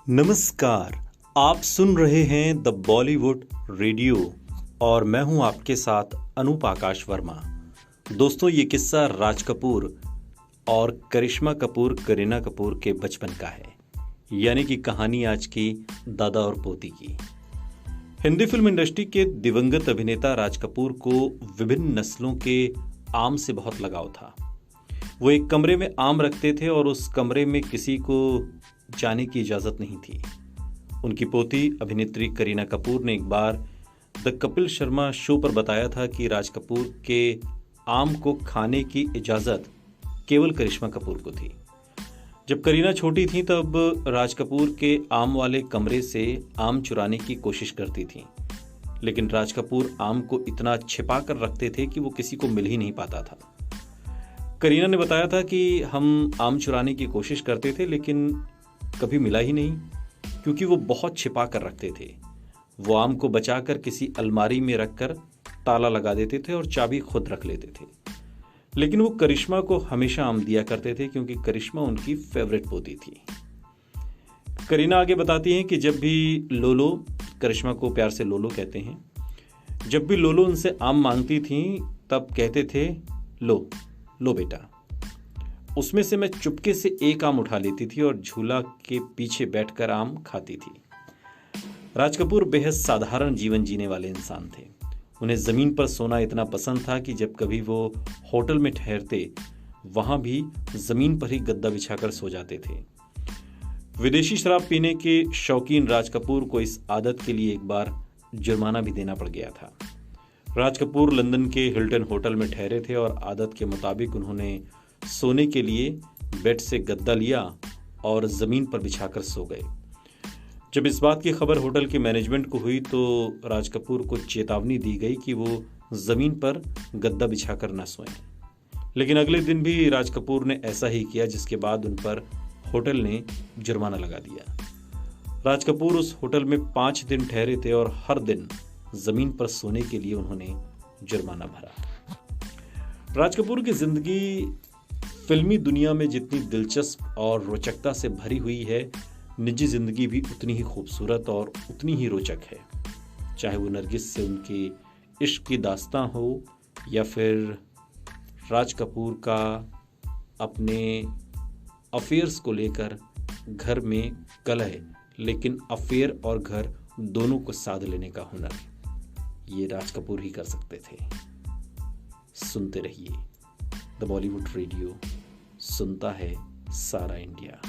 नमस्कार। आप सुन रहे हैं द बॉलीवुड रेडियो और मैं हूं आपके साथ अनूप आकाश वर्मा। दोस्तों, ये किस्सा राज कपूर और करिश्मा कपूर करीना कपूर के बचपन का है, यानी कि कहानी आज की दादा और पोती की। हिंदी फिल्म इंडस्ट्री के दिवंगत अभिनेता राज कपूर को विभिन्न नस्लों के आम से बहुत लगाव था। वो एक कमरे में आम रखते थे और उस कमरे में किसी को जाने की इजाजत नहीं थी। उनकी पोती अभिनेत्री करीना कपूर ने एक बार द कपिल शर्मा शो पर बताया था कि राज कपूर के आम को खाने की इजाजत केवल करिश्मा कपूर को थी। जब करीना छोटी थी तब राज कपूर के आम वाले कमरे से आम चुराने की कोशिश करती थी, लेकिन राज कपूर आम को इतना छिपा कर रखते थे कि वो किसी को मिल ही नहीं पाता था। करीना ने बताया था कि हम आम चुराने की कोशिश करते थे लेकिन कभी मिला ही नहीं, क्योंकि वो बहुत छिपा कर रखते थे। वो आम को बचाकर किसी अलमारी में रखकर ताला लगा देते थे और चाबी खुद रख लेते थे। लेकिन वो करिश्मा को हमेशा आम दिया करते थे क्योंकि करिश्मा उनकी फेवरेट पोती थी। करीना आगे बताती हैं कि जब भी लोलो, करिश्मा को प्यार से लोलो कहते हैं, जब भी लोलो उनसे आम मांगती थी तब कहते थे, लो लो बेटा। उसमें से मैं चुपके से एक आम उठा लेती थी और झूला के पीछे बैठकर आम खाती थी। राज कपूर बेहद साधारण जीवन जीने वाले इंसान थे। उन्हें जमीन पर सोना इतना पसंद था कि जब कभी वो होटल में ठहरते वहां भी जमीन पर ही गद्दा बिछाकर सो जाते थे। विदेशी शराब पीने के शौकीन राज कपूर को इस आदत के लिए एक बार जुर्माना भी देना पड़ गया था। राज कपूर लंदन के हिल्टन होटल में ठहरे थे और आदत के मुताबिक उन्होंने सोने के लिए बेड से गद्दा लिया और जमीन पर बिछाकर सो गए। जब इस बात की खबर होटल के मैनेजमेंट को हुई तो राज कपूर को चेतावनी दी गई कि वो जमीन पर गद्दा बिछाकर न सोएं। लेकिन अगले दिन भी राज कपूर ने ऐसा ही किया, जिसके बाद उन पर होटल ने जुर्माना लगा दिया। राज कपूर उस होटल में 5 दिन ठहरे थे और हर दिन जमीन पर सोने के लिए उन्होंने जुर्माना भरा। राज कपूर की जिंदगी फिल्मी दुनिया में जितनी दिलचस्प और रोचकता से भरी हुई है, निजी जिंदगी भी उतनी ही खूबसूरत और उतनी ही रोचक है। चाहे वो नरगिस से उनके इश्क की दास्तां हो या फिर राज कपूर का अपने अफेयर्स को लेकर घर में कलह, लेकिन अफेयर और घर दोनों को साध लेने का हुनर ये राज कपूर ही कर सकते थे। सुनते रहिए द बॉलीवुड रेडियो, सुनता है सारा इंडिया।